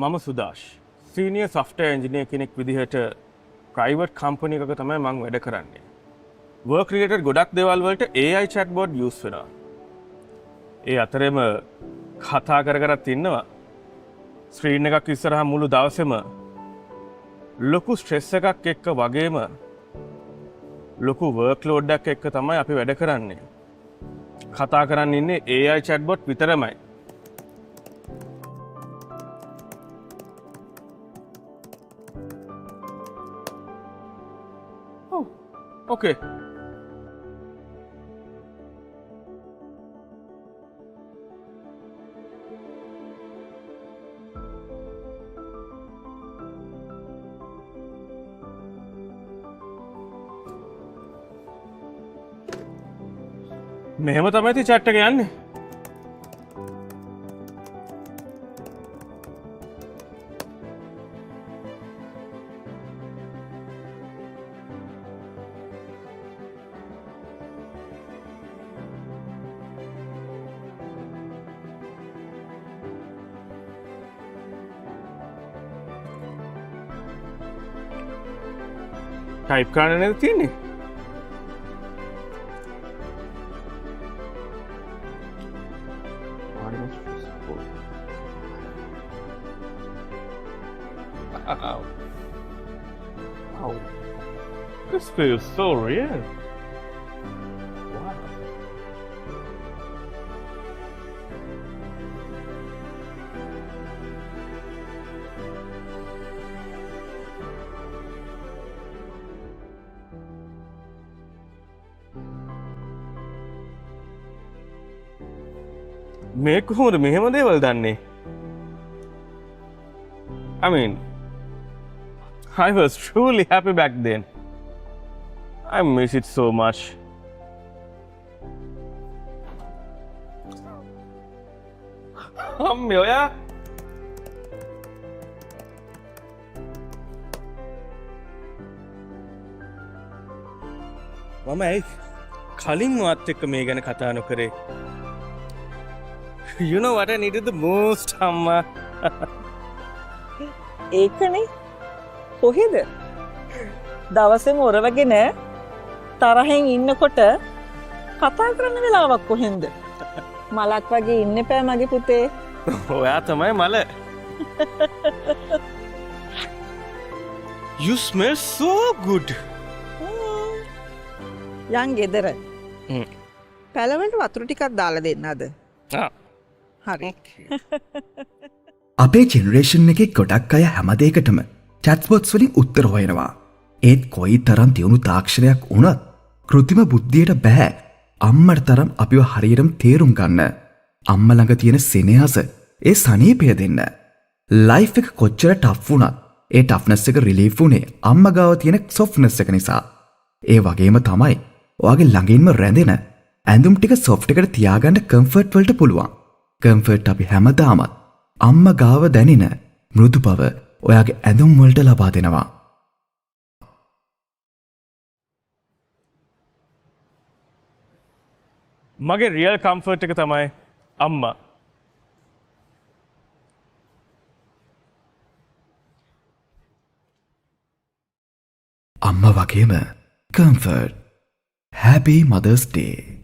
මම සුදාශ් senior software engineer කෙනෙක් විදිහට ප්‍රයිවට් කම්පනි එකක තමයි මම වැඩ කරන්නේ. වර්ක් රිලේටඩ් ගොඩක් දේවල් වලට AI chatbot යූස් වෙනවා. ඒ අතරෙම කතා කර කරත් ඉන්නවා. ස්ක්‍රීන් එකක් ඉස්සරහා මුළු දවසේම ලොකු ස්ට්‍රෙස් එකක් එක්ක වගේම ලොකු වර්ක් ලෝඩ් එකක් එක්ක තමයි අපි වැඩ කරන්නේ. කතා කරන් ඉන්නේ AI chatbot විතරමයි. Okay. මෙහෙම තමයි ඉතින් chat එක යන්නේ. ටයිප් කරන්න නේද තියෙන්නේ? Ow. Ow. This feels so real. Wow. මේ කොහොමද මෙහෙම දේවල් දන්නේ? I mean, I was truly happy back then. I miss it so much. ඔයා මම ඇයි කලින් වාත් එක්ක මේ ගැන කතා නොකරේ? You know what I needed the most, අම්මා. ඒකනේ කොහෙද දවසේම ඔරවගෙන තරහෙන් ඉන්නකොට කතා කරන්න වෙලාවක් කොහෙන්ද? මලක් වගේ ඉන්න එපා මගේ පුතේ. ඔයා තමයි මල. You smell so good. යන් ගෙදර. පැලවලට වතුර ටිකක් දාලා දෙන්නද? හරි. අපේ ජෙනරේෂන් එකේ ගොඩක් අය හැමදේකටම චැට්බොට්ස් වලින් උත්තර හොයනවා. ඒත් කොයි තරම් තියුණු තාක්ෂණයක් වුණත් කෘත්‍රිම බුද්ධියට බෑ අම්මට තරම් අපිව හරියටම තේරුම් ගන්න. අම්මා ළඟ තියෙන සෙනෙහස ඒ සනීපය දෙන්න. ලයිෆ් එක කොච්චර ටෆ් වුණත් ඒ ටෆ්නස් එක රිලීෆ් වුණේ අම්මා ගාව තියෙන සොෆ්ට්නස් එක නිසා. ඒ වගේම තමයි ඔයාගේ ළඟින්ම රැඳෙන ඇඳුම් ටික සොෆ්ට් එකට තියාගන්න කම්ෆර්ට් වලට පුළුවන්. කම්ෆර්ට් අපි හැමදාමත් අම්මා ගාව දැනෙන මෘදු බව ඔයාගේ ඇඳුම් වලට ලබා දෙනවා. මගේ රියල් කම්ෆර්ට් එක තමයි අම්මා. අම්මා වගේම කම්ෆර්ට්. Happy Mother's Day.